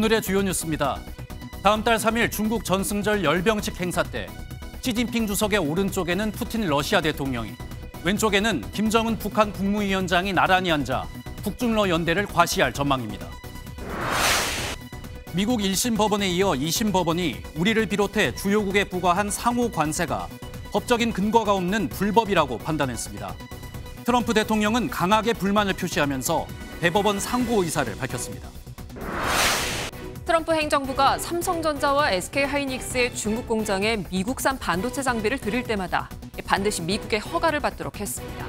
오늘의 주요 뉴스입니다. 다음 달 3일 중국 전승절 열병식 행사 때 시진핑 주석의 오른쪽에는 푸틴 러시아 대통령이, 왼쪽에는 김정은 북한 국무위원장이 나란히 앉아 북중러 연대를 과시할 전망입니다. 미국 1심 법원에 이어 2심 법원이 우리를 비롯해 주요국에 부과한 상호 관세가 법적인 근거가 없는 불법이라고 판단했습니다. 트럼프 대통령은 강하게 불만을 표시하면서 대법원 상고 의사를 밝혔습니다. 트럼프 행정부가 삼성전자와 SK하이닉스의 중국 공장에 미국산 반도체 장비를 들일 때마다 반드시 미국의 허가를 받도록 했습니다.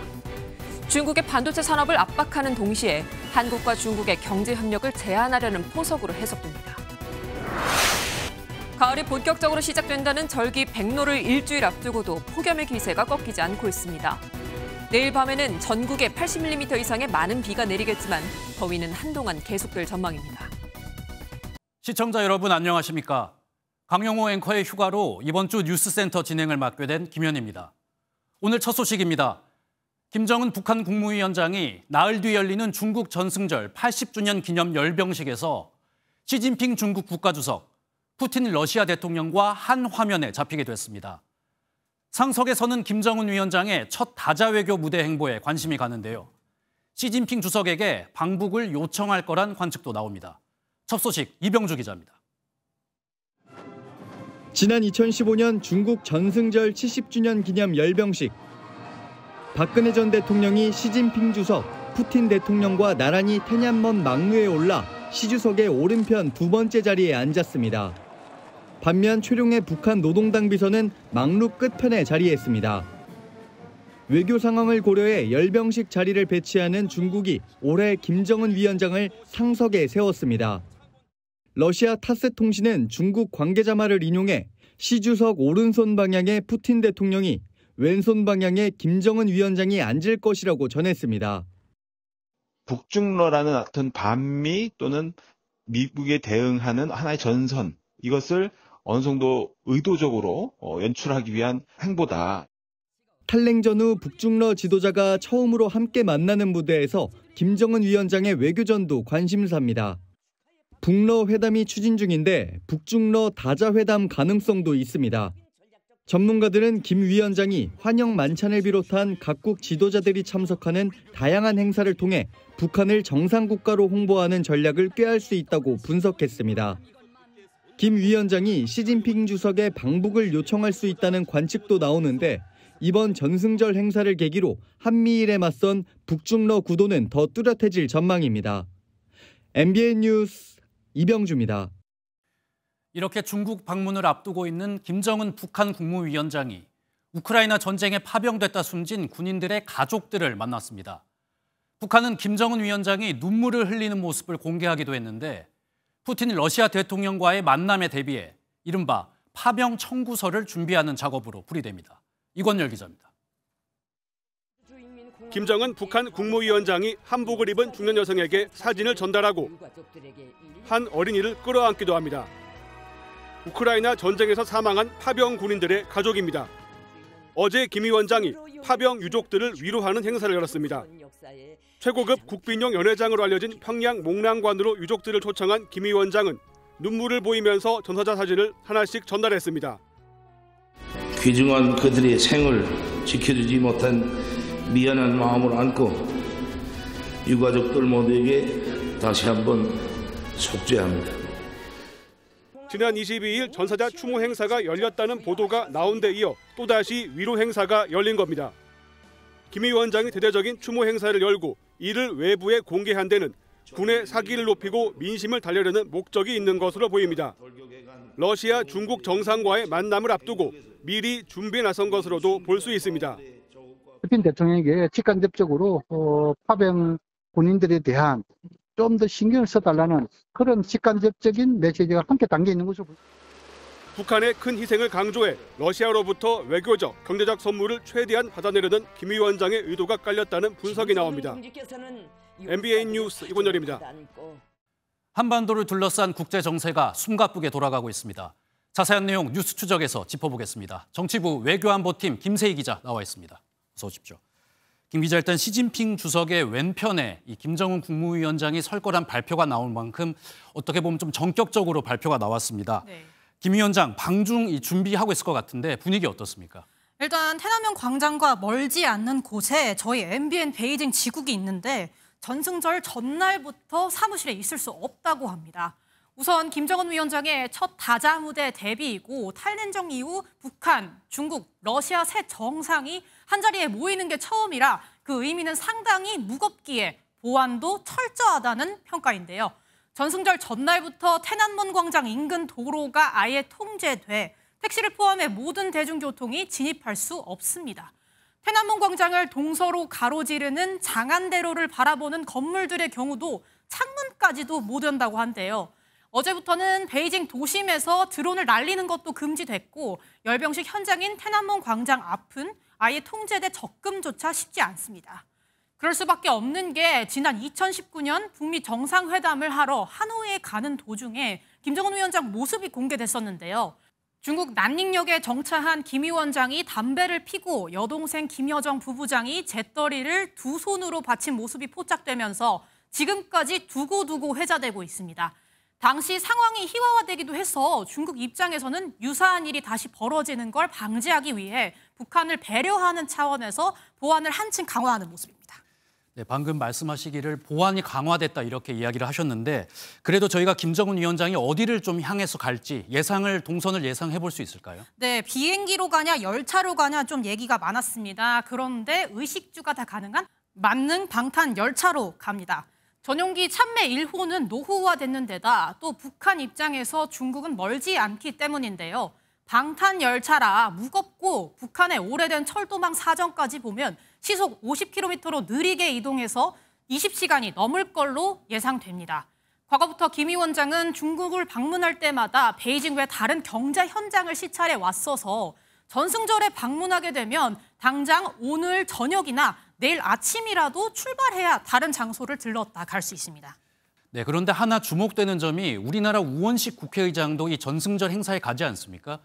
중국의 반도체 산업을 압박하는 동시에 한국과 중국의 경제 협력을 제한하려는 포석으로 해석됩니다. 가을이 본격적으로 시작된다는 절기 백로를 일주일 앞두고도 폭염의 기세가 꺾이지 않고 있습니다. 내일 밤에는 전국에 80mm 이상의 많은 비가 내리겠지만 더위는 한동안 계속될 전망입니다. 시청자 여러분 안녕하십니까? 강영호 앵커의 휴가로 이번 주 뉴스센터 진행을 맡게 된 김현입니다. 오늘 첫 소식입니다. 김정은 북한 국무위원장이 나흘 뒤 열리는 중국 전승절 80주년 기념 열병식에서 시진핑 중국 국가주석, 푸틴 러시아 대통령과 한 화면에 잡히게 됐습니다. 상석에 서는 김정은 위원장의 첫 다자 외교 무대 행보에 관심이 가는데요. 시진핑 주석에게 방북을 요청할 거란 관측도 나옵니다. 첫 소식 이병주 기자입니다. 지난 2015년 중국 전승절 70주년 기념 열병식. 박근혜 전 대통령이 시진핑 주석, 푸틴 대통령과 나란히 태냔먼 막루에 올라 시 주석의 오른편 두 번째 자리에 앉았습니다. 반면 최룡해 북한 노동당 비서는 막루 끝편에 자리했습니다. 외교 상황을 고려해 열병식 자리를 배치하는 중국이 올해 김정은 위원장을 상석에 세웠습니다. 러시아 타스 통신은 중국 관계자 말을 인용해 시 주석 오른손 방향에 푸틴 대통령이, 왼손 방향에 김정은 위원장이 앉을 것이라고 전했습니다. 북중러라는 어떤 반미 또는 미국에 대응하는 하나의 전선, 이것을 어느 정도 의도적으로 연출하기 위한 행보다. 탈냉 전후 북중러 지도자가 처음으로 함께 만나는 무대에서 김정은 위원장의 외교전도 관심사입니다. 북러 회담이 추진 중인데 북중러 다자 회담 가능성도 있습니다. 전문가들은 김 위원장이 환영 만찬을 비롯한 각국 지도자들이 참석하는 다양한 행사를 통해 북한을 정상국가로 홍보하는 전략을 꾀할 수 있다고 분석했습니다. 김 위원장이 시진핑 주석의 방북을 요청할 수 있다는 관측도 나오는데 이번 전승절 행사를 계기로 한미일에 맞선 북중러 구도는 더 뚜렷해질 전망입니다. MBN 뉴스 이병주입니다. 이렇게 중국 방문을 앞두고 있는 김정은 북한 국무위원장이 우크라이나 전쟁에 파병됐다 숨진 군인들의 가족들을 만났습니다. 북한은 김정은 위원장이 눈물을 흘리는 모습을 공개하기도 했는데 푸틴 러시아 대통령과의 만남에 대비해 이른바 파병 청구서를 준비하는 작업으로 풀이됩니다. 이권열 기자입니다. 김정은 북한 국무위원장이 한복을 입은 중년 여성에게 사진을 전달하고 한 어린이를 끌어안기도 합니다. 우크라이나 전쟁에서 사망한 파병 군인들의 가족입니다. 어제 김 위원장이 파병 유족들을 위로하는 행사를 열었습니다. 최고급 국빈용 연회장으로 알려진 평양 목랑관으로 유족들을 초청한 김 위원장은 눈물을 보이면서 전사자 사진을 하나씩 전달했습니다. 귀중한 그들의 생을 지켜주지 못한 미안한 마음을 안고 유가족들 모두에게 다시 한번 속죄합니다. 지난 22일 전사자 추모 행사가 열렸다는 보도가 나온 데 이어 또다시 위로 행사가 열린 겁니다. 김 위원장이 대대적인 추모 행사를 열고 이를 외부에 공개한 데는 군의 사기를 높이고 민심을 달래려는 목적이 있는 것으로 보입니다. 러시아, 중국 정상과의 만남을 앞두고 미리 준비에 나선 것으로도 볼 수 있습니다. 푸틴 대통령에게 직간접적으로 파병 군인들에 대한 좀 더 신경을 써달라는 그런 직간접적인 메시지가 함께 담겨 있는 것으로 보입니다. 북한의 큰 희생을 강조해 러시아로부터 외교적, 경제적 선물을 최대한 받아내려는 김 위원장의 의도가 깔렸다는 분석이 나옵니다. MBN 뉴스 이권열입니다. 한반도를 둘러싼 국제 정세가 숨가쁘게 돌아가고 있습니다. 자세한 내용 뉴스 추적에서 짚어보겠습니다. 정치부 외교안보팀 김세희 기자 나와 있습니다. 어서 오십시오. 김 기자, 일단 시진핑 주석의 왼편에 이 김정은 국무위원장이 설 거란 발표가 나온 만큼 어떻게 보면 좀 전격적으로 발표가 나왔습니다. 네. 김 위원장 방중 준비하고 있을 것 같은데 분위기 어떻습니까? 일단天安문 광장과 멀지 않는 곳에 저희 MBN 베이징 지국이 있는데 전승절 전날부터 사무실에 있을 수 없다고 합니다. 우선 김정은 위원장의 첫 다자 무대 데뷔이고 탈냉정 이후 북한, 중국, 러시아 세 정상이 한자리에 모이는 게 처음이라 그 의미는 상당히 무겁기에 보안도 철저하다는 평가인데요. 전승절 전날부터天安문 광장 인근 도로가 아예 통제돼 택시를 포함해 모든 대중교통이 진입할 수 없습니다.天安문 광장을 동서로 가로지르는 장안대로를 바라보는 건물들의 경우도 창문까지도 못 연다고 한대요. 어제부터는 베이징 도심에서 드론을 날리는 것도 금지됐고 열병식 현장인天安문 광장 앞은 아예 통제돼 접근조차 쉽지 않습니다. 그럴 수밖에 없는 게 지난 2019년 북미 정상회담을 하러 하노이에 가는 도중에 김정은 위원장 모습이 공개됐었는데요. 중국 난닝역에 정차한 김 위원장이 담배를 피고 여동생 김여정 부부장이 재떨이를 두 손으로 받친 모습이 포착되면서 지금까지 두고두고 회자되고 있습니다. 당시 상황이 희화화되기도 해서 중국 입장에서는 유사한 일이 다시 벌어지는 걸 방지하기 위해 북한을 배려하는 차원에서 보안을 한층 강화하는 모습입니다. 네, 방금 말씀하시기를 보안이 강화됐다 이렇게 이야기를 하셨는데 그래도 저희가 김정은 위원장이 어디를 좀 향해서 갈지 동선을 예상해 볼 수 있을까요? 네, 비행기로 가냐 열차로 가냐 좀 얘기가 많았습니다. 그런데 의식주가 다 가능한 만능 방탄 열차로 갑니다. 전용기 참매 1호는 노후화됐는 데다 또 북한 입장에서 중국은 멀지 않기 때문인데요. 방탄 열차라 무겁고 북한의 오래된 철도망 사정까지 보면 시속 50km로 느리게 이동해서 20시간이 넘을 걸로 예상됩니다. 과거부터 김 위원장은 중국을 방문할 때마다 베이징 외 다른 경제 현장을 시찰해 왔어서 전승절에 방문하게 되면 당장 오늘 저녁이나 내일 아침이라도 출발해야 다른 장소를 들렀다 갈 수 있습니다. 네, 그런데 하나 주목되는 점이 우리나라 우원식 국회의장도 이 전승절 행사에 가지 않습니까?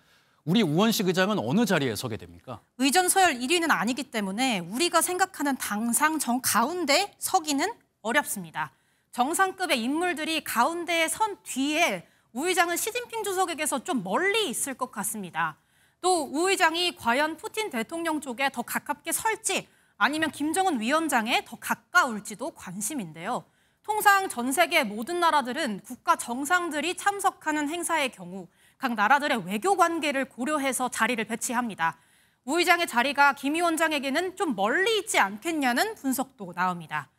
우리 우원식 의장은 어느 자리에 서게 됩니까? 의전 서열 1위는 아니기 때문에 우리가 생각하는 당상 정가운데 서기는 어렵습니다. 정상급의 인물들이 가운데에 선 뒤에 우 의장은 시진핑 주석에게서 좀 멀리 있을 것 같습니다. 또 우 의장이 과연 푸틴 대통령 쪽에 더 가깝게 설지 아니면 김정은 위원장에 더 가까울지도 관심인데요. 통상 전 세계 모든 나라들은 국가 정상들이 참석하는 행사의 경우 각 나라들의 외교 관계를 고려해서 자리를 배치합니다. 우 의장의 자리가 김 위원장에게는 좀 멀리 있지 않겠냐는 분석도 나옵니다.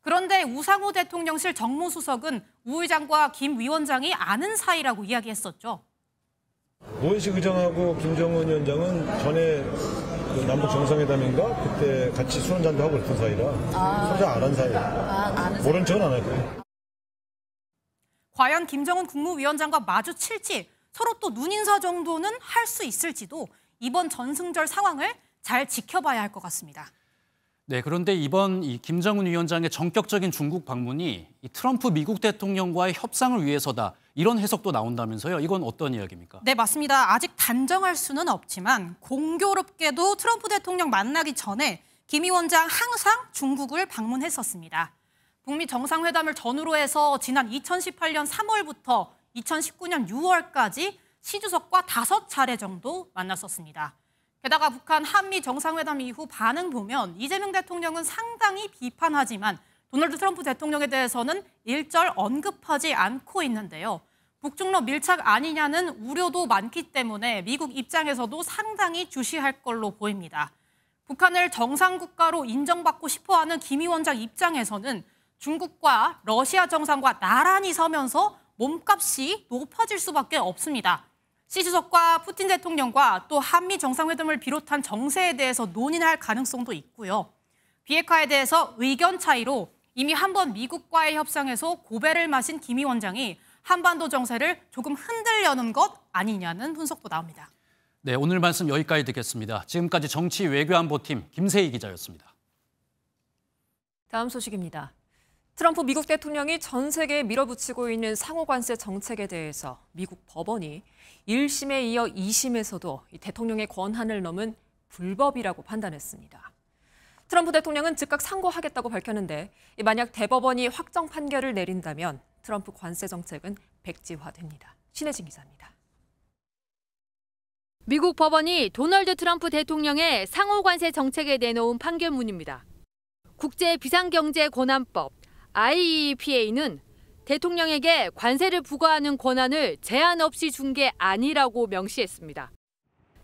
그런데 우상호 대통령실 정무수석은 우 의장과 김 위원장이 아는 사이라고 이야기했었죠. 우원식 의장하고 김정은 위원장은 전에 그 남북 정상회담인가 그때 같이 술 한잔도 하고 그랬던 사이라 서로 아는 사이예요. 모른 척은 안 할 거예요. 과연 김정은 국무위원장과 마주칠지 서로 또 눈인사 정도는 할 수 있을지도 이번 전승절 상황을 잘 지켜봐야 할 것 같습니다. 네, 그런데 이번 이 김정은 위원장의 전격적인 중국 방문이 이 트럼프 미국 대통령과의 협상을 위해서다 이런 해석도 나온다면서요. 이건 어떤 이야기입니까? 네, 맞습니다. 아직 단정할 수는 없지만 공교롭게도 트럼프 대통령 만나기 전에 김 위원장 항상 중국을 방문했었습니다. 북미 정상회담을 전후로 해서 지난 2018년 3월부터 2019년 6월까지 시 주석과 5차례 정도 만났었습니다. 게다가 북한 한미 정상회담 이후 반응 보면 이재명 대통령은 상당히 비판하지만 도널드 트럼프 대통령에 대해서는 일절 언급하지 않고 있는데요. 북중러 밀착 아니냐는 우려도 많기 때문에 미국 입장에서도 상당히 주시할 걸로 보입니다. 북한을 정상국가로 인정받고 싶어하는 김 위원장 입장에서는 중국과 러시아 정상과 나란히 서면서 몸값이 높아질 수밖에 없습니다. 시 주석과 푸틴 대통령과 또 한미 정상회담을 비롯한 정세에 대해서 논의할 가능성도 있고요. 비핵화에 대해서 의견 차이로 이미 한번 미국과의 협상에서 고배를 마신 김 위원장이 한반도 정세를 조금 흔들려는 것 아니냐는 분석도 나옵니다. 네, 오늘 말씀 여기까지 듣겠습니다. 지금까지 정치 외교안보팀 김세희 기자였습니다. 다음 소식입니다. 트럼프 미국 대통령이 전 세계에 밀어붙이고 있는 상호관세 정책에 대해서 미국 법원이 1심에 이어 2심에서도 대통령의 권한을 넘은 불법이라고 판단했습니다. 트럼프 대통령은 즉각 상고하겠다고 밝혔는데 만약 대법원이 확정 판결을 내린다면 트럼프 관세 정책은 백지화됩니다. 신혜진 기자입니다. 미국 법원이 도널드 트럼프 대통령의 상호 관세 정책에 내놓은 판결문입니다. 국제비상경제권한법 IEEPA는 대통령에게 관세를 부과하는 권한을 제한 없이 준 게 아니라고 명시했습니다.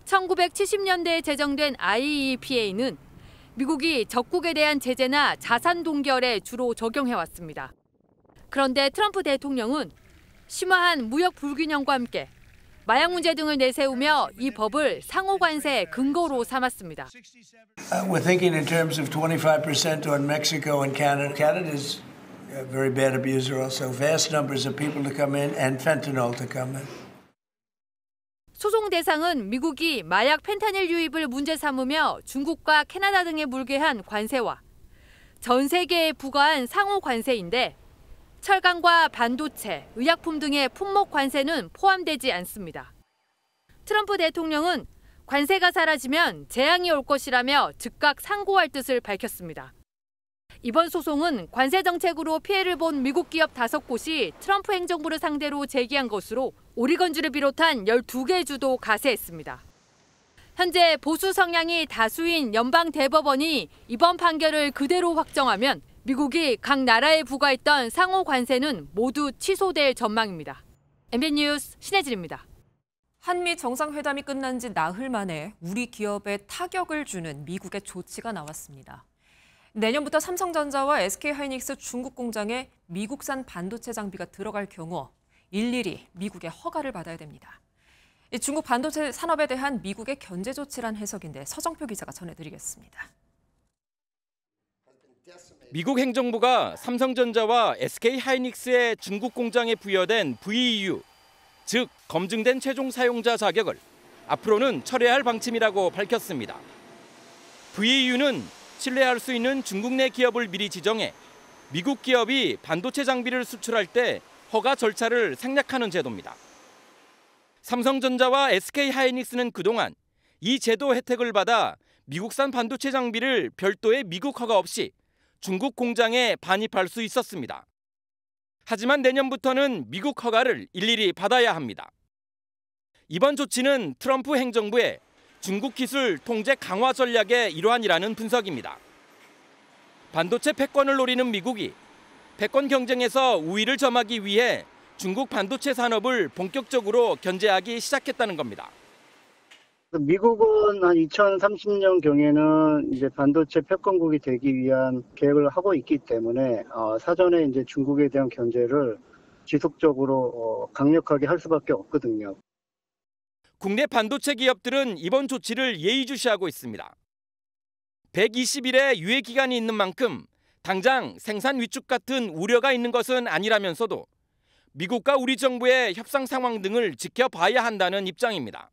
1970년대에 제정된 IEEPA는 미국이 적국에 대한 제재나 자산 동결에 주로 적용해왔습니다. 그런데 트럼프 대통령은 심화한 무역 불균형과 함께 마약 문제 등을 내세우며 이 법을 상호 관세의 근거로 삼았습니다. We're thinking in terms of 25% on Mexico and Canada. Canada is a very bad abuser also. Vast numbers of people to come in and fentanyl to come in. 소송 대상은 미국이 마약 펜타닐 유입을 문제 삼으며 중국과 캐나다 등에 물게한 관세와 전 세계에 부과한 상호 관세인데 철강과 반도체, 의약품 등의 품목 관세는 포함되지 않습니다. 트럼프 대통령은 관세가 사라지면 재앙이 올 것이라며 즉각 상고할 뜻을 밝혔습니다. 이번 소송은 관세 정책으로 피해를 본 미국 기업 5곳이 트럼프 행정부를 상대로 제기한 것으로 오리건주를 비롯한 12개 주도 가세했습니다. 현재 보수 성향이 다수인 연방 대법원이 이번 판결을 그대로 확정하면 미국이 각 나라에 부과했던 상호 관세는 모두 취소될 전망입니다. MBN 뉴스 신혜진입니다. 한미 정상회담이 끝난 지 나흘 만에 우리 기업에 타격을 주는 미국의 조치가 나왔습니다. 내년부터 삼성전자와 SK하이닉스 중국 공장에 미국산 반도체 장비가 들어갈 경우 일일이 미국의 허가를 받아야 됩니다. 중국 반도체 산업에 대한 미국의 견제 조치란 해석인데 서정표 기자가 전해드리겠습니다. 미국 행정부가 삼성전자와 SK하이닉스의 중국 공장에 부여된 VEU, 즉 검증된 최종 사용자 자격을 앞으로는 철회할 방침이라고 밝혔습니다. VEU는 신뢰할 수 있는 중국 내 기업을 미리 지정해 미국 기업이 반도체 장비를 수출할 때 허가 절차를 생략하는 제도입니다. 삼성전자와 SK하이닉스는 그동안 이 제도 혜택을 받아 미국산 반도체 장비를 별도의 미국 허가 없이 중국 공장에 반입할 수 있었습니다. 하지만 내년부터는 미국 허가를 일일이 받아야 합니다. 이번 조치는 트럼프 행정부의 중국 기술 통제 강화 전략의 일환이라는 분석입니다. 반도체 패권을 노리는 미국이 패권 경쟁에서 우위를 점하기 위해 중국 반도체 산업을 본격적으로 견제하기 시작했다는 겁니다. 미국은 한 2030년 경에는 이제 반도체 패권국이 되기 위한 계획을 하고 있기 때문에 사전에 이제 중국에 대한 견제를 지속적으로 강력하게 할 수밖에 없거든요. 국내 반도체 기업들은 이번 조치를 예의주시하고 있습니다. 120일의 유예 기간이 있는 만큼 당장 생산 위축 같은 우려가 있는 것은 아니라면서도 미국과 우리 정부의 협상 상황 등을 지켜봐야 한다는 입장입니다.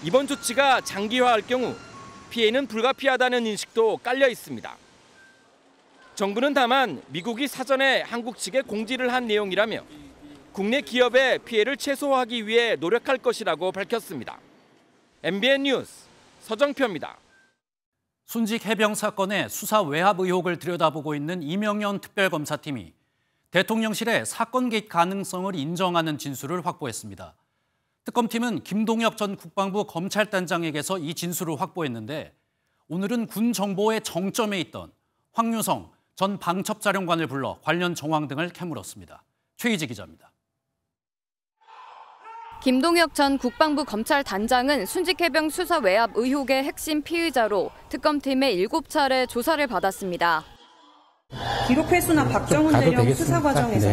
이번 조치가 장기화할 경우 피해는 불가피하다는 인식도 깔려 있습니다. 정부는 다만 미국이 사전에 한국 측에 공지를 한 내용이라며 국내 기업의 피해를 최소화하기 위해 노력할 것이라고 밝혔습니다. MBN 뉴스 서정표입니다. 순직 해병 사건의 수사 외압 의혹을 들여다보고 있는 이명연 특별검사팀이 대통령실의 사건 개입 가능성을 인정하는 진술을 확보했습니다. 특검팀은 김동혁 전 국방부 검찰단장에게서 이 진술을 확보했는데 오늘은 군 정보의 정점에 있던 황유성 전 방첩사령관을 불러 관련 정황 등을 캐물었습니다. 최희지 기자입니다. 김동혁 전 국방부 검찰단장은 순직해병 수사 외압 의혹의 핵심 피의자로 특검팀의 7차례 조사를 받았습니다. 기록 회수나 박정훈 대령 수사 과정에서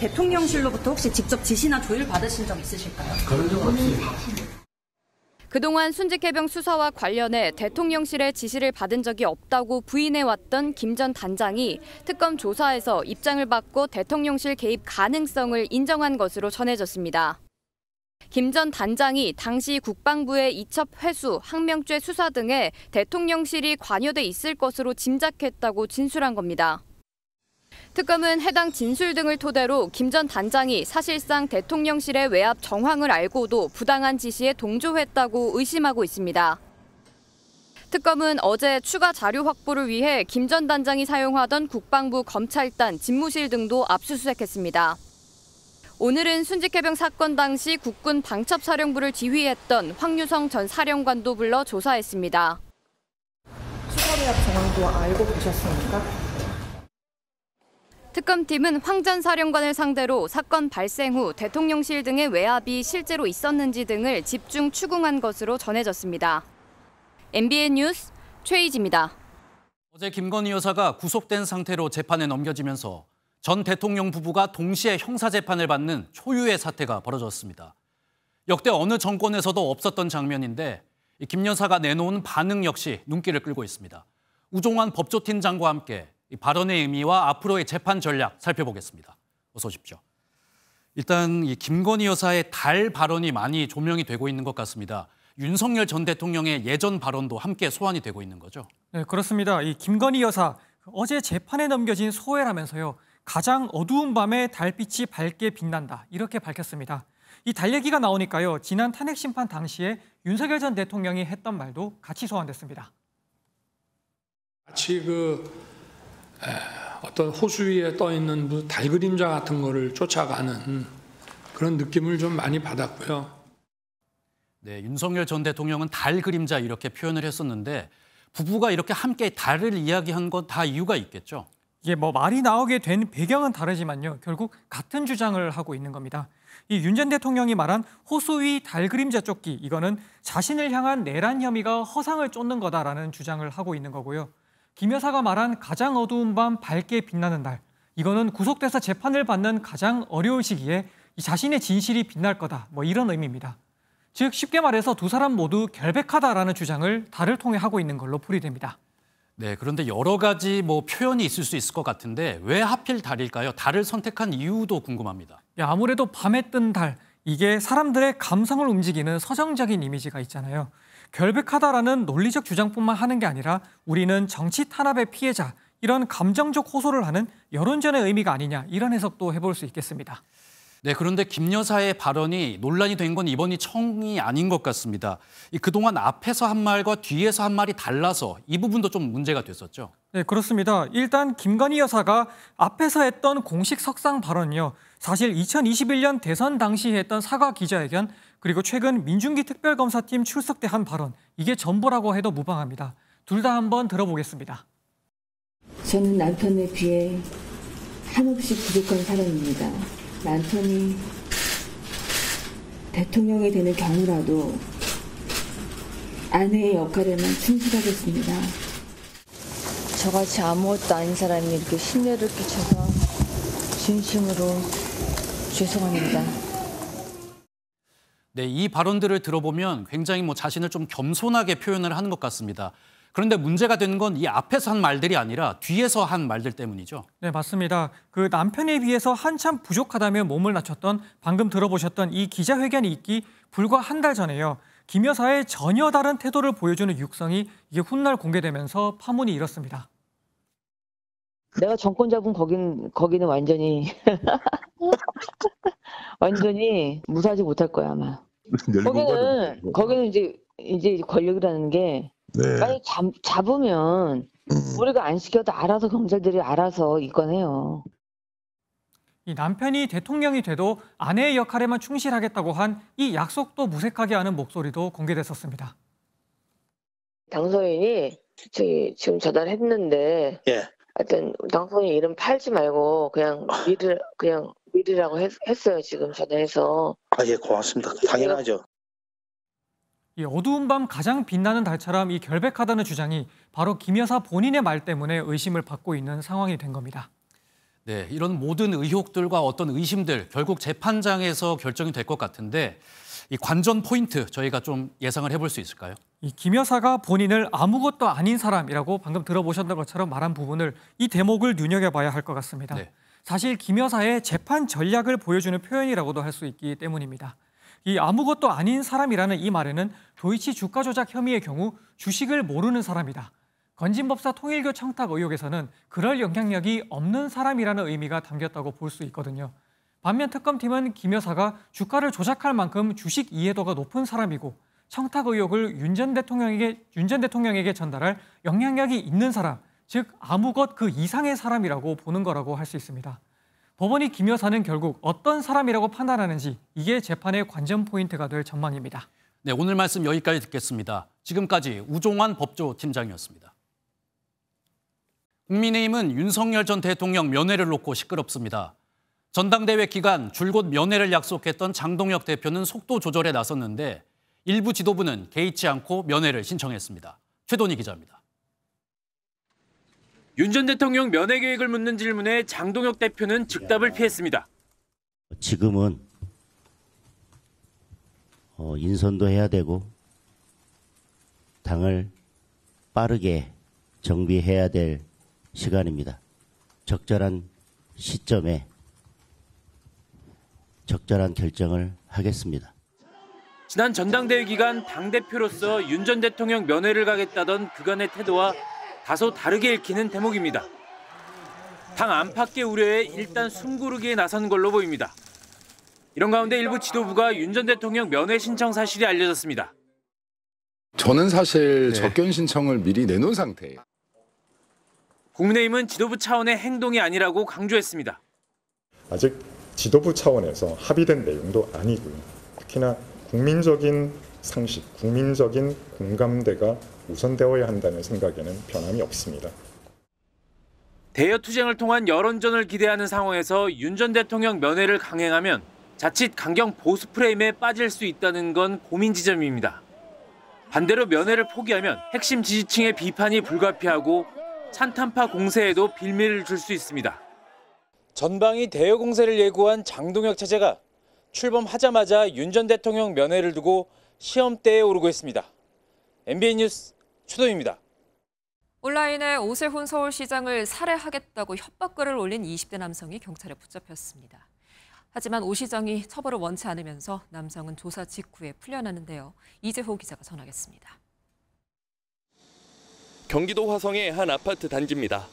대통령실로부터 혹시 직접 지시나 조율 받으신 적 있으실까요? 그런 적 없습니다. 그동안 순직해병 수사와 관련해 대통령실의 지시를 받은 적이 없다고 부인해왔던 김 전 단장이 특검 조사에서 입장을 바꿔 대통령실 개입 가능성을 인정한 것으로 전해졌습니다. 김 전 단장이 당시 국방부의 이첩 회수, 항명죄 수사 등에 대통령실이 관여돼 있을 것으로 짐작했다고 진술한 겁니다. 특검은 해당 진술 등을 토대로 김 전 단장이 사실상 대통령실의 외압 정황을 알고도 부당한 지시에 동조했다고 의심하고 있습니다. 특검은 어제 추가 자료 확보를 위해 김 전 단장이 사용하던 국방부 검찰단 집무실 등도 압수수색했습니다. 오늘은 순직해병 사건 당시 국군 방첩사령부를 지휘했던 황유성 전 사령관도 불러 조사했습니다. 수사 내역 정황도 알고 계셨습니까? 특검팀은 황 전 사령관을 상대로 사건 발생 후 대통령실 등의 외압이 실제로 있었는지 등을 집중 추궁한 것으로 전해졌습니다. MBN 뉴스 최희지입니다. 어제 김건희 여사가 구속된 상태로 재판에 넘겨지면서 전 대통령 부부가 동시에 형사재판을 받는 초유의 사태가 벌어졌습니다. 역대 어느 정권에서도 없었던 장면인데 김 여사가 내놓은 반응 역시 눈길을 끌고 있습니다. 우종환 법조팀장과 함께 이 발언의 의미와 앞으로의 재판 전략 살펴보겠습니다. 어서 오십시오. 일단 이 김건희 여사의 달 발언이 많이 조명이 되고 있는 것 같습니다. 윤석열 전 대통령의 예전 발언도 함께 소환이 되고 있는 거죠? 네, 그렇습니다. 이 김건희 여사 어제 재판에 넘겨진 소회라면서요. 가장 어두운 밤에 달빛이 밝게 빛난다 이렇게 밝혔습니다. 이 달 얘기가 나오니까요. 지난 탄핵 심판 당시에 윤석열 전 대통령이 했던 말도 같이 소환됐습니다. 마치 어떤 호수 위에 떠 있는 달 그림자 같은 거를 쫓아가는 그런 느낌을 좀 많이 받았고요. 네, 윤석열 전 대통령은 달 그림자 이렇게 표현을 했었는데 부부가 이렇게 함께 달을 이야기한 건 다 이유가 있겠죠? 이게 말이 나오게 된 배경은 다르지만요. 결국 같은 주장을 하고 있는 겁니다. 이 윤 전 대통령이 말한 호수 위 달 그림자 쫓기 이거는 자신을 향한 내란 혐의가 허상을 쫓는 거다라는 주장을 하고 있는 거고요. 김 여사가 말한 가장 어두운 밤 밝게 빛나는 날 이거는 구속돼서 재판을 받는 가장 어려운 시기에 자신의 진실이 빛날 거다 이런 의미입니다. 즉 쉽게 말해서 두 사람 모두 결백하다라는 주장을 달을 통해 하고 있는 걸로 풀이됩니다. 네, 그런데 여러 가지 표현이 있을 수 있을 것 같은데 왜 하필 달일까요? 달을 선택한 이유도 궁금합니다. 아무래도 밤에 뜬 달, 이게 사람들의 감성을 움직이는 서정적인 이미지가 있잖아요. 결백하다라는 논리적 주장뿐만 하는 게 아니라 우리는 정치 탄압의 피해자, 이런 감정적 호소를 하는 여론전의 의미가 아니냐 이런 해석도 해볼 수 있겠습니다. 네, 그런데 김 여사의 발언이 논란이 된 건 이번이 처음이 아닌 것 같습니다. 그동안 앞에서 한 말과 뒤에서 한 말이 달라서 이 부분도 좀 문제가 됐었죠. 네, 그렇습니다. 일단 김건희 여사가 앞에서 했던 공식 석상 발언이요. 사실 2021년 대선 당시 했던 사과 기자회견 그리고 최근 민중기 특별검사팀 출석 때 한 발언 이게 전부라고 해도 무방합니다. 둘 다 한번 들어보겠습니다. 저는 남편에 비해 한없이 부족한 사람입니다. 남편이 대통령이 되는 경우라도 아내의 역할에만 충실하겠습니다. 저같이 아무것도 아닌 사람이 이렇게 신뢰를 끼쳐서 진심으로 죄송합니다. 네, 이 발언들을 들어보면 굉장히 자신을 좀 겸손하게 표현을 하는 것 같습니다. 그런데 문제가 되는 건 이 앞에서 한 말들이 아니라 뒤에서 한 말들 때문이죠. 네, 맞습니다. 그 남편에 비해서 한참 부족하다며 몸을 낮췄던 방금 들어보셨던 이 기자회견이 있기 불과 한 달 전에요. 김 여사의 전혀 다른 태도를 보여주는 육성이 이게 훗날 공개되면서 파문이 일었습니다. 내가 정권 잡은 거기는 완전히 완전히 무사하지 못할 거야 아마. 거기는 이제 권력이라는 게 빨리 잡으면 우리가 안 시켜도 알아서 경찰들이 알아서 입건해요. 이 남편이 대통령이 돼도 아내의 역할에만 충실하겠다고 한 이 약속도 무색하게 하는 목소리도 공개됐었습니다. 당선인이 지금 전화했는데 하여튼 당선인 이름 팔지 말고 그냥 미르라고 했어요. 지금 전화해서. 예, 고맙습니다. 당연하죠. 이 어두운 밤 가장 빛나는 달처럼 이 결백하다는 주장이 바로 김 여사 본인의 말 때문에 의심을 받고 있는 상황이 된 겁니다. 네, 이런 모든 의혹들과 어떤 의심들 결국 재판장에서 결정이 될 것 같은데 이 관전 포인트 저희가 좀 예상을 해볼 수 있을까요? 이 김 여사가 본인을 아무것도 아닌 사람이라고 방금 들어보셨던 것처럼 말한 부분을 이 대목을 눈여겨봐야 할 것 같습니다. 네. 사실 김 여사의 재판 전략을 보여주는 표현이라고도 할 수 있기 때문입니다. 이 아무것도 아닌 사람이라는 이 말에는 도이치 주가 조작 혐의의 경우 주식을 모르는 사람이다. 건진법사 통일교 청탁 의혹에서는 그럴 영향력이 없는 사람이라는 의미가 담겼다고 볼 수 있거든요. 반면 특검팀은 김 여사가 주가를 조작할 만큼 주식 이해도가 높은 사람이고 청탁 의혹을 윤 전 대통령에게 전달할 영향력이 있는 사람, 즉 아무것 그 이상의 사람이라고 보는 거라고 할 수 있습니다. 법원이 김 여사는 결국 어떤 사람이라고 판단하는지 이게 재판의 관전 포인트가 될 전망입니다. 네, 오늘 말씀 여기까지 듣겠습니다. 지금까지 우종환 법조팀장이었습니다. 국민의힘은 윤석열 전 대통령 면회를 놓고 시끄럽습니다. 전당대회 기간 줄곧 면회를 약속했던 장동혁 대표는 속도 조절에 나섰는데 일부 지도부는 개의치 않고 면회를 신청했습니다. 최돈희 기자입니다. 윤 전 대통령 면회 계획을 묻는 질문에 장동혁 대표는 즉답을 피했습니다. 지금은 인선도 해야 되고 당을 빠르게 정비해야 될 시간입니다. 적절한 시점에 적절한 결정을 하겠습니다. 지난 전당대회 기간 당대표로서 윤 전 대통령 면회를 가겠다던 그간의 태도와 다소 다르게 읽히는 대목입니다. 당 안팎의 우려에 일단 숨고르기에 나선 걸로 보입니다. 이런 가운데 일부 지도부가 윤 전 대통령 면회 신청 사실이 알려졌습니다. 저는 사실 접견 신청을 미리 내놓은 상태예요. 국민의힘은 지도부 차원의 행동이 아니라고 강조했습니다. 아직 지도부 차원에서 합의된 내용도 아니고요. 특히나 국민적인 상식, 국민적인 공감대가 우선되어야 한다는 생각에는 변함이 없습니다. 대여 투쟁을 통한 여론전을 기대하는 상황에서 윤 전 대통령 면회를 강행하면 자칫 강경 보수 프레임에 빠질 수 있다는 건 고민 지점입니다. 반대로 면회를 포기하면 핵심 지지층의 비판이 불가피하고 찬탄파 공세에도 빌미를 줄 수 있습니다. 전방위 대여 공세를 예고한 장동혁 체제가 출범하자마자 윤 전 대통령 면회를 두고 시험대에 오르고 있습니다. MBN 뉴스 최도입니다. 온라인에 오세훈 서울시장을 살해하겠다고 협박글을 올린 20대 남성이 경찰에 붙잡혔습니다. 하지만 오 시장이 처벌을 원치 않으면서 남성은 조사 직후에 풀려나는데요. 이재호 기자가 전하겠습니다. 경기도 화성의 한 아파트 단지입니다.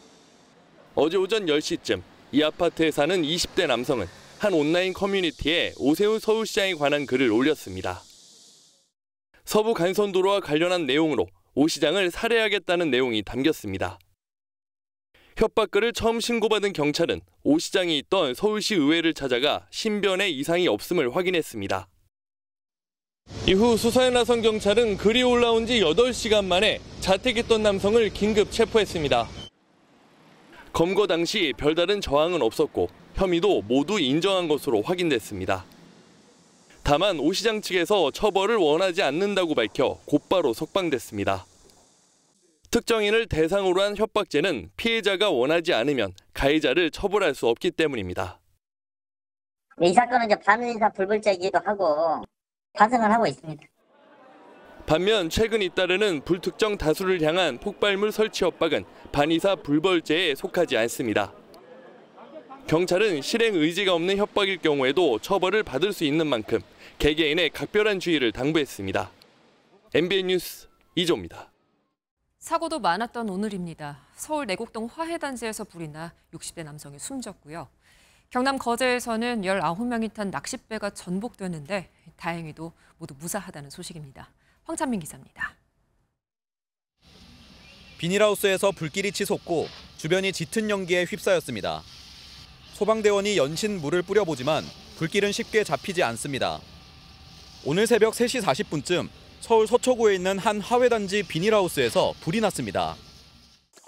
어제 오전 10시쯤 이 아파트에 사는 20대 남성은 한 온라인 커뮤니티에 오세훈 서울시장에 관한 글을 올렸습니다. 서부 간선도로와 관련한 내용으로 오 시장을 살해하겠다는 내용이 담겼습니다. 협박글을 처음 신고받은 경찰은 오 시장이 있던 서울시 의회를 찾아가 신변에 이상이 없음을 확인했습니다. 이후 수사에 나선 경찰은 글이 올라온 지 8시간 만에 자택했던 남성을 긴급 체포했습니다. 검거 당시 별다른 저항은 없었고 혐의도 모두 인정한 것으로 확인됐습니다. 다만 오 시장 측에서 처벌을 원하지 않는다고 밝혀 곧바로 석방됐습니다. 특정인을 대상으로 한 협박죄는 피해자가 원하지 않으면 가해자를 처벌할 수 없기 때문입니다. 이 사건은 이제 반의사 불벌죄이기도 하고 반성을 하고 있습니다. 반면 최근 잇따르는 불특정 다수를 향한 폭발물 설치 협박은 반의사 불벌죄에 속하지 않습니다. 경찰은 실행 의지가 없는 협박일 경우에도 처벌을 받을 수 있는 만큼 개개인의 각별한 주의를 당부했습니다. MBN 뉴스 이조입니다. 사고도 많았던 오늘입니다. 서울 내곡동 화해단지에서 불이 나 60대 남성이 숨졌고요. 경남 거제에서는 19명이 탄 낚싯배가 전복됐는데 다행히도 모두 무사하다는 소식입니다. 황찬민 기자입니다. 비닐하우스에서 불길이 치솟고 주변이 짙은 연기에 휩싸였습니다. 소방대원이 연신 물을 뿌려보지만 불길은 쉽게 잡히지 않습니다. 오늘 새벽 3시 40분쯤 서울 서초구에 있는 한 화훼단지 비닐하우스에서 불이 났습니다.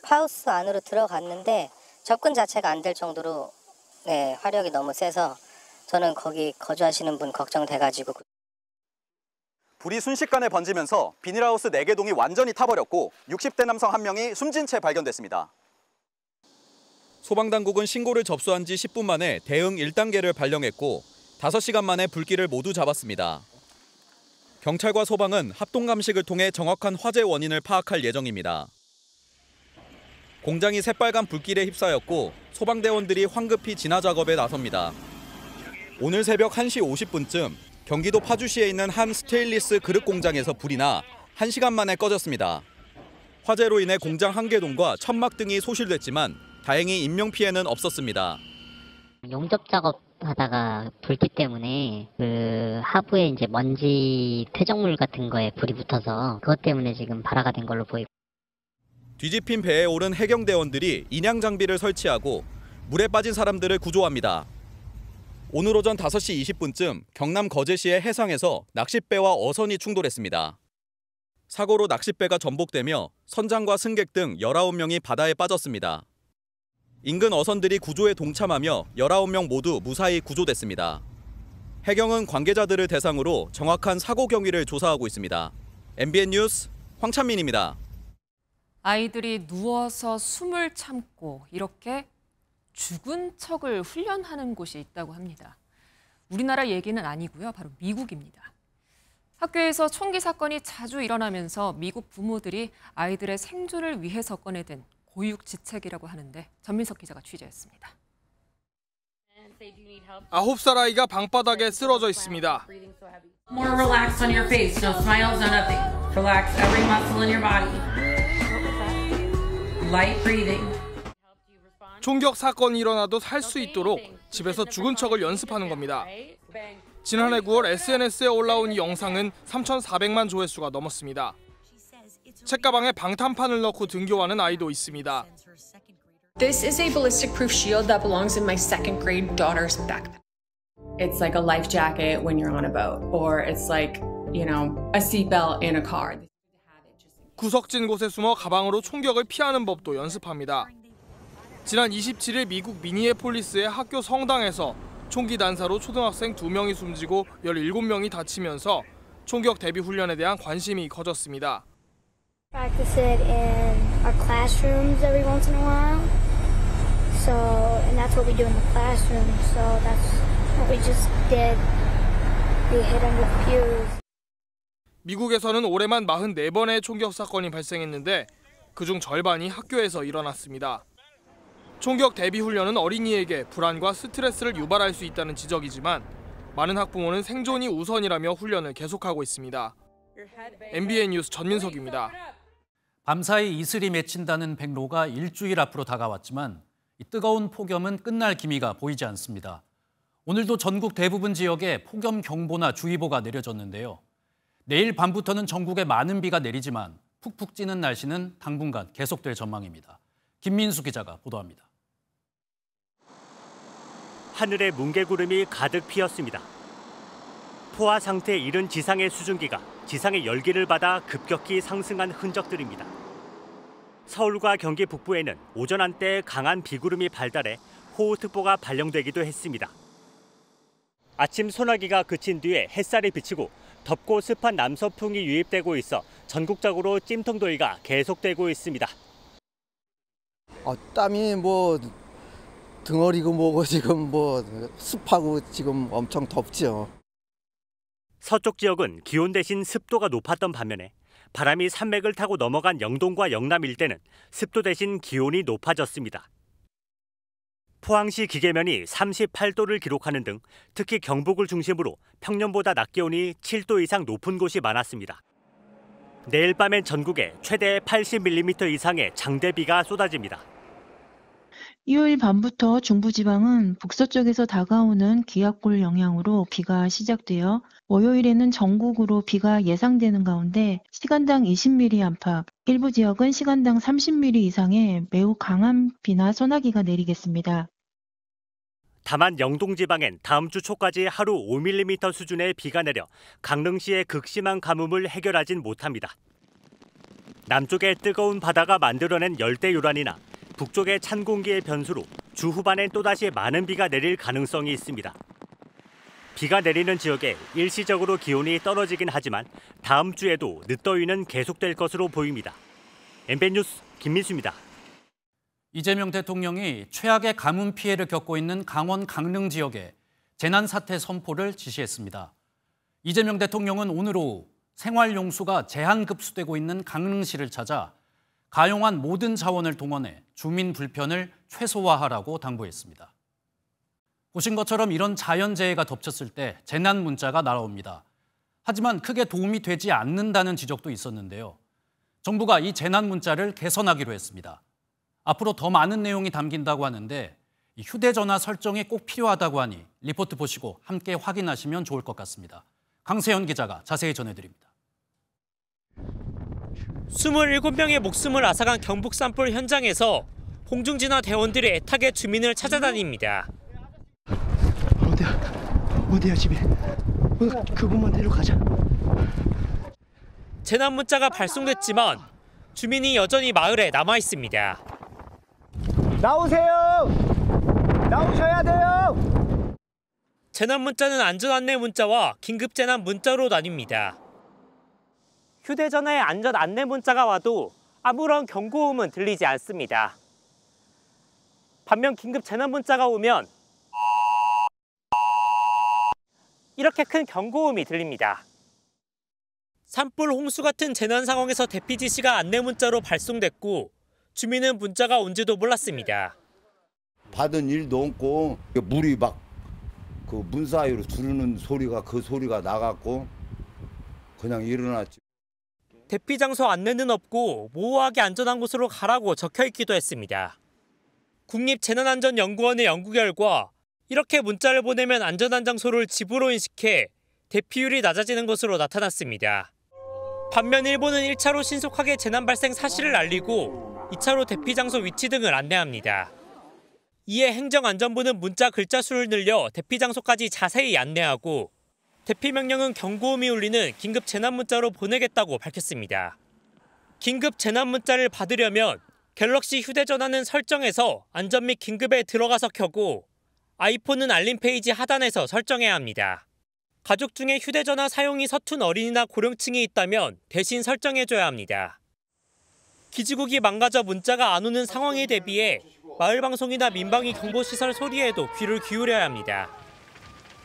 하우스 안으로 들어갔는데 접근 자체가 안 될 정도로 화력이 너무 세서 저는 거기 거주하시는 분 걱정돼가지고. 불이 순식간에 번지면서 비닐하우스 4개 동이 완전히 타버렸고 60대 남성 1명이 숨진 채 발견됐습니다. 소방당국은 신고를 접수한 지 10분 만에 대응 1단계를 발령했고 5시간 만에 불길을 모두 잡았습니다. 경찰과 소방은 합동감식을 통해 정확한 화재 원인을 파악할 예정입니다. 공장이 새빨간 불길에 휩싸였고 소방대원들이 황급히 진화 작업에 나섭니다. 오늘 새벽 1시 50분쯤 경기도 파주시에 있는 한 스테인리스 그릇 공장에서 불이 나 1시간 만에 꺼졌습니다. 화재로 인해 공장 1개동과 천막 등이 소실됐지만 다행히 인명피해는 없었습니다. 용접 작업 하다가 불빛 때문에 그 하부에 이제 먼지 퇴적물 같은 거에 불이 붙어서 그것 때문에 지금 발화가 된 걸로 보이고. 뒤집힌 배에 오른 해경대원들이 인양 장비를 설치하고 물에 빠진 사람들을 구조합니다. 오늘 오전 5시 20분쯤 경남 거제시의 해상에서 낚싯배와 어선이 충돌했습니다. 사고로 낚싯배가 전복되며 선장과 승객 등 19명이 바다에 빠졌습니다. 인근 어선들이 구조에 동참하며 19명 모두 무사히 구조됐습니다. 해경은 관계자들을 대상으로 정확한 사고 경위를 조사하고 있습니다. MBN 뉴스 황찬민입니다. 아이들이 누워서 숨을 참고 이렇게 죽은 척을 훈련하는 곳이 있다고 합니다. 우리나라 얘기는 아니고요. 바로 미국입니다. 학교에서 총기 사건이 자주 일어나면서 미국 부모들이 아이들의 생존을 위해서 꺼내든 고육지책이라고 하는데 전민석 기자가 취재했습니다. 9살 아이가 방바닥에 쓰러져 있습니다. More relaxed on your face. No smiles, no nothing. Relax every muscle in your body. Light breathing. 총격 사건이 일어나도 살 수 있도록 집에서 죽은 척을 연습하는 겁니다. 지난해 9월 SNS에 올라온 이 영상은 3,400만 조회수가 넘었습니다. 책가방에 방탄판을 넣고 등교하는 아이도 있습니다. This is a ballistic-proof shield that belongs in my second grade daughter's backpack. It's like a life jacket when you're on a boat, or it's like, you know, a seatbelt in a car. 구석진 곳에 숨어 가방으로 총격을 피하는 법도 연습합니다. 지난 27일 미국 미니애폴리스의 학교 성당에서 총기 난사로 초등학생 2명이 숨지고 17명이 다치면서 총격 대비 훈련에 대한 관심이 커졌습니다. Practice it in our classrooms every once in a while. And that's what we do in the classroom. So that's what we just did. We hit them with pews. 미국에서는 올해만 44번의 총격 사건이 발생했는데 그중 절반이 학교에서 일어났습니다. 총격 대비 훈련은 어린이에게 불안과 스트레스를 유발할 수 있다는 지적이지만 많은 학부모는 생존이 우선이라며 훈련을 계속하고 있습니다. MBN 뉴스 전민석입니다. 밤사이 이슬이 맺힌다는 백로가 일주일 앞으로 다가왔지만 이 뜨거운 폭염은 끝날 기미가 보이지 않습니다. 오늘도 전국 대부분 지역에 폭염 경보나 주의보가 내려졌는데요. 내일 밤부터는 전국에 많은 비가 내리지만 푹푹 찌는 날씨는 당분간 계속될 전망입니다. 김민수 기자가 보도합니다. 하늘에 뭉게구름이 가득 피었습니다. 포화 상태에 이른 지상의 수증기가 지상의 열기를 받아 급격히 상승한 흔적들입니다. 서울과 경기 북부에는 오전 한때 강한 비구름이 발달해 호우특보가 발령되기도 했습니다. 아침 소나기가 그친 뒤에 햇살이 비치고 덥고 습한 남서풍이 유입되고 있어 전국적으로 찜통더위가 계속되고 있습니다. 땀이 등어리고 뭐고 지금 습하고 지금 엄청 덥죠. 서쪽 지역은 기온 대신 습도가 높았던 반면에 바람이 산맥을 타고 넘어간 영동과 영남 일대는 습도 대신 기온이 높아졌습니다. 포항시 기계면이 38도를 기록하는 등 특히 경북을 중심으로 평년보다 낮 기온이 7도 이상 높은 곳이 많았습니다. 내일 밤엔 전국에 최대 80mm 이상의 장대비가 쏟아집니다. 2일 밤부터 중부지방은 북서쪽에서 다가오는 기압골 영향으로 비가 시작되어 월요일에는 전국으로 비가 예상되는 가운데 시간당 20mm 안팎, 일부 지역은 시간당 30mm 이상의 매우 강한 비나 소나기가 내리겠습니다. 다만 영동 지방엔 다음 주 초까지 하루 5mm 수준의 비가 내려 강릉시의 극심한 가뭄을 해결하진 못합니다. 남쪽의 뜨거운 바다가 만들어낸 열대요란이나 북쪽의 찬 공기의 변수로 주 후반엔 또다시 많은 비가 내릴 가능성이 있습니다. 비가 내리는 지역에 일시적으로 기온이 떨어지긴 하지만 다음 주에도 늦더위는 계속될 것으로 보입니다. MBN 뉴스 김민수입니다. 이재명 대통령이 최악의 가뭄 피해를 겪고 있는 강원 강릉 지역에 재난사태 선포를 지시했습니다. 이재명 대통령은 오늘 오후 생활용수가 제한급수되고 있는 강릉시를 찾아 가용한 모든 자원을 동원해 주민 불편을 최소화하라고 당부했습니다. 보신 것처럼 이런 자연재해가 덮쳤을 때 재난 문자가 날아옵니다. 하지만 크게 도움이 되지 않는다는 지적도 있었는데요. 정부가 이 재난 문자를 개선하기로 했습니다. 앞으로 더 많은 내용이 담긴다고 하는데 휴대전화 설정이 꼭 필요하다고 하니 리포트 보시고 함께 확인하시면 좋을 것 같습니다. 강세현 기자가 자세히 전해드립니다. 27명의 목숨을 앗아간 경북 산불 현장에서 홍중진화 대원들이 애타게 주민을 찾아다닙니다. 어디야 집에? 그분만 데려가자. 재난 문자가 발송됐지만 주민이 여전히 마을에 남아 있습니다. 나오세요! 나오셔야 돼요! 재난 문자는 안전 안내 문자와 긴급 재난 문자로 나뉩니다. 휴대전화에 안전 안내 문자가 와도 아무런 경고음은 들리지 않습니다. 반면 긴급 재난 문자가 오면 이렇게 큰 경고음이 들립니다. 산불, 홍수 같은 재난 상황에서 대피 지시가 안내 문자로 발송됐고 주민은 문자가 온지도 몰랐습니다. 받은 일도 없고 물이 막 그 문 사이로 두르는 소리가 그 소리가 나갔고 그냥 일어났지. 대피 장소 안내는 없고 모호하게 안전한 곳으로 가라고 적혀 있기도 했습니다. 국립재난안전연구원의 연구 결과 이렇게 문자를 보내면 안전한 장소를 집으로 인식해 대피율이 낮아지는 것으로 나타났습니다. 반면 일본은 1차로 신속하게 재난 발생 사실을 알리고 2차로 대피 장소 위치 등을 안내합니다. 이에 행정안전부는 문자 글자 수를 늘려 대피 장소까지 자세히 안내하고 대피 명령은 경고음이 울리는 긴급 재난 문자로 보내겠다고 밝혔습니다. 긴급 재난 문자를 받으려면 갤럭시 휴대전화는 설정에서 안전 및 긴급에 들어가서 켜고 아이폰은 알림 페이지 하단에서 설정해야 합니다. 가족 중에 휴대전화 사용이 서툰 어린이나 고령층이 있다면 대신 설정해줘야 합니다. 기지국이 망가져 문자가 안 오는 상황에 대비해 마을방송이나 민방위 경보시설 소리에도 귀를 기울여야 합니다.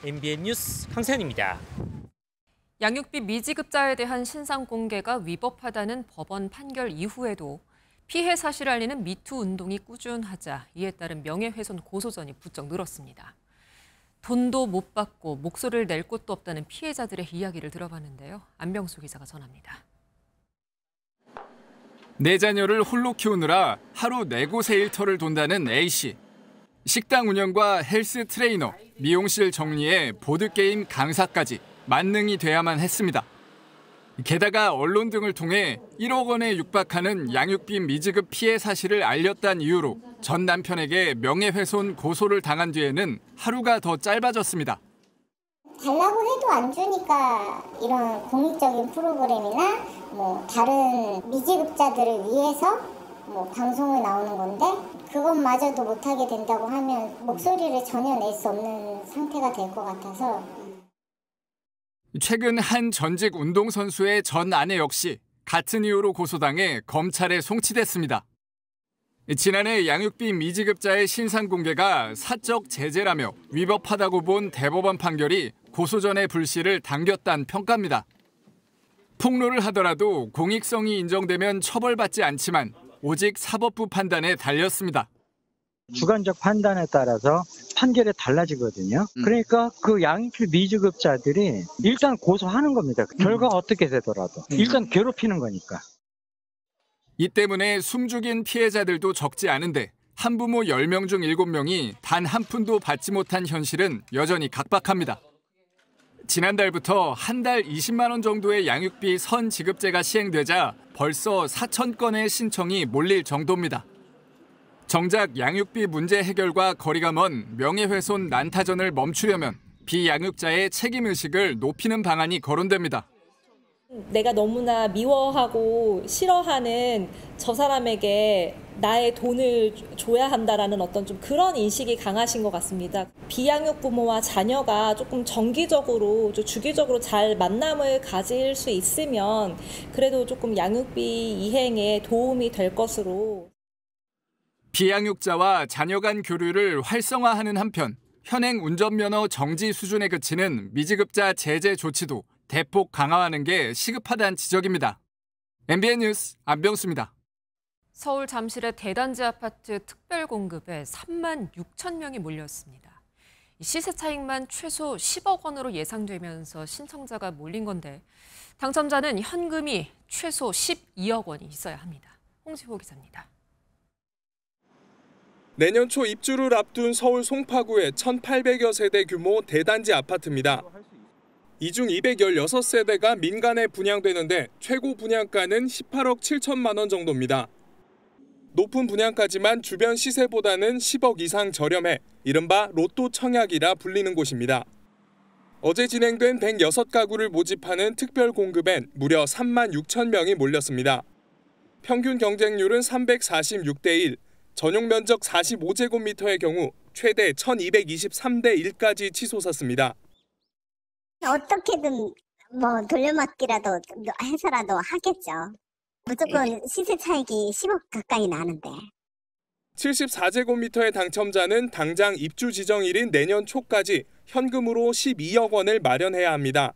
MBN 뉴스 강세현입니다. 양육비 미지급자에 대한 신상 공개가 위법하다는 법원 판결 이후에도 피해 사실을 알리는 미투 운동이 꾸준하자 이에 따른 명예훼손 고소전이 부쩍 늘었습니다. 돈도 못 받고 목소리를 낼 곳도 없다는 피해자들의 이야기를 들어봤는데요. 안병수 기자가 전합니다. 네 자녀를 홀로 키우느라 하루 4곳의 일터를 돈다는 A씨. 식당 운영과 헬스 트레이너, 미용실 정리에 보드게임 강사까지 만능이 돼야만 했습니다. 게다가 언론 등을 통해 1억 원에 육박하는 양육비 미지급 피해 사실을 알렸다는 이유로 전 남편에게 명예훼손 고소를 당한 뒤에는 하루가 더 짧아졌습니다. 달라고 해도 안 주니까 이런 공익적인 프로그램이나 다른 미지급자들을 위해서 방송에 나오는 건데 그것마저도 못하게 된다고 하면 목소리를 전혀 낼 수 없는 상태가 될 것 같아서. 최근 한 전직 운동선수의 전 아내 역시 같은 이유로 고소당해 검찰에 송치됐습니다. 지난해 양육비 미지급자의 신상 공개가 사적 제재라며 위법하다고 본 대법원 판결이 고소전의 불씨를 당겼다는 평가입니다. 폭로를 하더라도 공익성이 인정되면 처벌받지 않지만 오직 사법부 판단에 달렸습니다. 주관적 판단에 따라서 판결이 달라지거든요. 그러니까 그 양육비 미지급자들이 일단 고소하는 겁니다. 결과가 어떻게 되더라도. 일단 괴롭히는 거니까. 이 때문에 숨죽인 피해자들도 적지 않은데 한부모 10명 중 7명이 단 한 푼도 받지 못한 현실은 여전히 각박합니다. 지난달부터 한 달 20만 원 정도의 양육비 선지급제가 시행되자 벌써 4천 건의 신청이 몰릴 정도입니다. 정작 양육비 문제 해결과 거리가 먼 명예훼손 난타전을 멈추려면 비양육자의 책임의식을 높이는 방안이 거론됩니다. 내가 너무나 미워하고 싫어하는 저 사람에게 나의 돈을 줘야 한다라는 어떤 좀 그런 인식이 강하신 것 같습니다. 비양육 부모와 자녀가 조금 정기적으로, 주기적으로 잘 만남을 가질 수 있으면 그래도 조금 양육비 이행에 도움이 될 것으로. 비양육자와 자녀 간 교류를 활성화하는 한편 현행 운전면허 정지 수준에 그치는 미지급자 제재 조치도 대폭 강화하는 게 시급하다는 지적입니다. MBN 뉴스 안병수입니다. 서울 잠실의 대단지 아파트 특별 공급에 3만 6천 명이 몰렸습니다. 시세 차익만 최소 10억 원으로 예상되면서 신청자가 몰린 건데 당첨자는 현금이 최소 12억 원이 있어야 합니다. 홍지호 기자입니다. 내년 초 입주를 앞둔 서울 송파구의 1,800여 세대 규모 대단지 아파트입니다. 이 중 216세대가 민간에 분양되는데 최고 분양가는 18억 7천만 원 정도입니다. 높은 분양가지만 주변 시세보다는 10억 이상 저렴해 이른바 로또 청약이라 불리는 곳입니다. 어제 진행된 106가구를 모집하는 특별 공급엔 무려 3만 6천 명이 몰렸습니다. 평균 경쟁률은 346대 1, 전용 면적 45제곱미터의 경우 최대 1223대 1까지 치솟았습니다. 어떻게든 돌려막기라도 해서라도 하겠죠. 무조건 시세 차익이 10억 가까이 나는데. 74제곱미터의 당첨자는 당장 입주 지정일인 내년 초까지 현금으로 12억 원을 마련해야 합니다.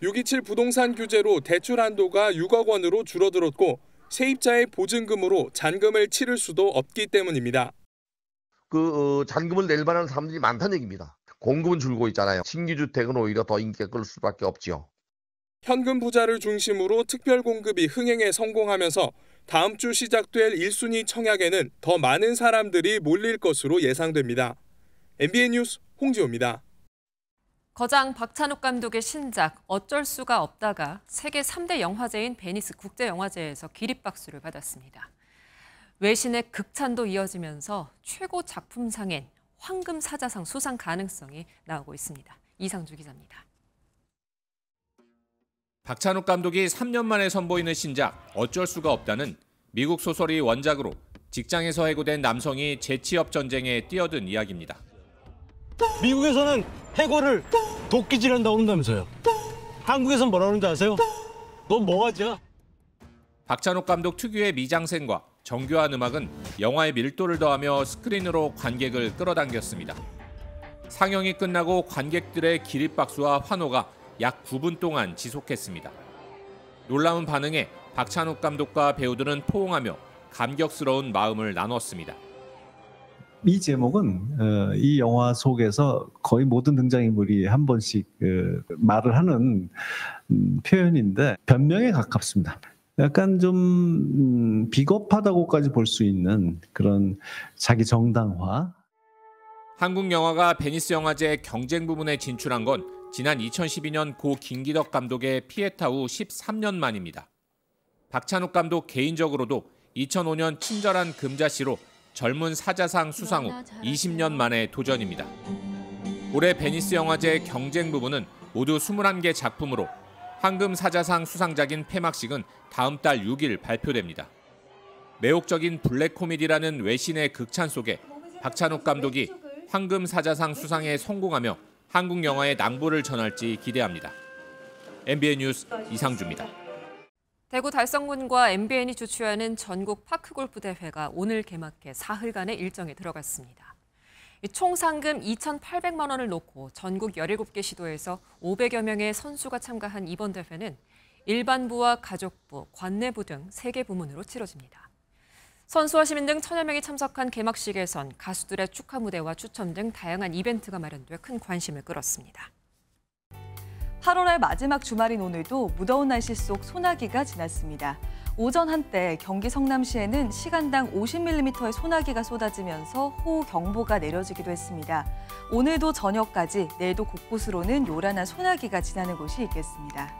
627 부동산 규제로 대출 한도가 6억 원으로 줄어들었고 세입자의 보증금으로 잔금을 치를 수도 없기 때문입니다. 잔금을 낼 만한 사람들이 많다는 얘기입니다. 공급은 줄고 있잖아요. 신규 주택은 오히려 더 인기가 끌 수밖에 없죠. 현금 부자를 중심으로 특별 공급이 흥행에 성공하면서 다음 주 시작될 1순위 청약에는 더 많은 사람들이 몰릴 것으로 예상됩니다. MBN 뉴스 홍지호입니다. 거장 박찬욱 감독의 신작 어쩔 수가 없다가 세계 3대 영화제인 베니스 국제영화제에서 기립박수를 받았습니다. 외신의 극찬도 이어지면서 최고 작품상인 황금사자상 수상 가능성이 나오고 있습니다. 이상주 기자입니다. 박찬욱 감독이 3년 만에 선보이는 신작 어쩔 수가 없다는 미국 소설이 원작으로 직장에서 해고된 남성이 재취업 전쟁에 뛰어든 이야기입니다. 미국에서는 해고를 도끼질한다고 그런다면서요. 한국에서는 뭐라 그러는지 아세요? 넌 뭐가지야? 박찬욱 감독 특유의 미장센과 정교한 음악은 영화의 밀도를 더하며 스크린으로 관객을 끌어당겼습니다. 상영이 끝나고 관객들의 기립박수와 환호가 약 9분 동안 지속했습니다. 놀라운 반응에 박찬욱 감독과 배우들은 포옹하며 감격스러운 마음을 나눴습니다. 이 제목은 이 영화 속에서 거의 모든 등장인물이 한 번씩 말을 하는 표현인데 변명에 가깝습니다. 약간 좀 비겁하다고까지 볼 수 있는 그런 자기 정당화. 한국 영화가 베니스 영화제 경쟁 부문에 진출한 건 지난 2012년 고 김기덕 감독의 피에타 후 13년 만입니다. 박찬욱 감독 개인적으로도 2005년 친절한 금자씨로 젊은 사자상 수상 후 20년 만의 도전입니다. 올해 베니스 영화제 경쟁 부문은 모두 21개 작품으로 황금 사자상 수상작인 폐막식은 다음 달 6일 발표됩니다. 매혹적인 블랙 코미디라는 외신의 극찬 속에 박찬욱 감독이 황금 사자상 수상에 성공하며 한국 영화의 낭보를 전할지 기대합니다. MBN 뉴스 이상주입니다. 대구 달성군과 MBN이 주최하는 전국 파크골프 대회가 오늘 개막해 사흘간의 일정에 들어갔습니다. 총 상금 2,800만 원을 놓고 전국 17개 시도에서 500여 명의 선수가 참가한 이번 대회는 일반부와 가족부, 관내부 등 3개 부문으로 치러집니다. 선수와 시민 등 1,000여 명이 참석한 개막식에선 가수들의 축하 무대와 추첨 등 다양한 이벤트가 마련돼 큰 관심을 끌었습니다. 8월의 마지막 주말인 오늘도 무더운 날씨 속 소나기가 지났습니다. 오전 한때 경기 성남시에는 시간당 50mm의 소나기가 쏟아지면서 호우경보가 내려지기도 했습니다. 오늘도 저녁까지 내일도 곳곳으로는 요란한 소나기가 지나는 곳이 있겠습니다.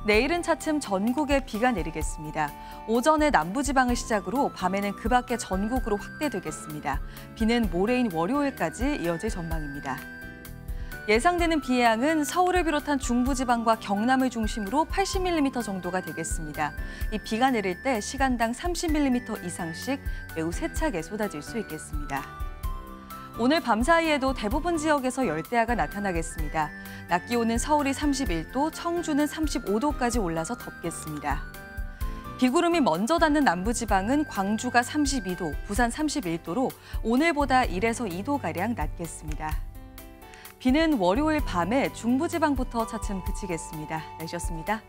내일은 차츰 전국에 비가 내리겠습니다. 오전에 남부지방을 시작으로 밤에는 그 밖에 전국으로 확대되겠습니다. 비는 모레인 월요일까지 이어질 전망입니다. 예상되는 비의 양은 서울을 비롯한 중부지방과 경남을 중심으로 80mm 정도가 되겠습니다. 이 비가 내릴 때 시간당 30mm 이상씩 매우 세차게 쏟아질 수 있겠습니다. 오늘 밤사이에도 대부분 지역에서 열대야가 나타나겠습니다. 낮 기온은 서울이 31도, 청주는 35도까지 올라서 덥겠습니다. 비구름이 먼저 닿는 남부지방은 광주가 32도, 부산 31도로 오늘보다 1에서 2도가량 낮겠습니다. 비는 월요일 밤에 중부지방부터 차츰 그치겠습니다. 날씨였습니다.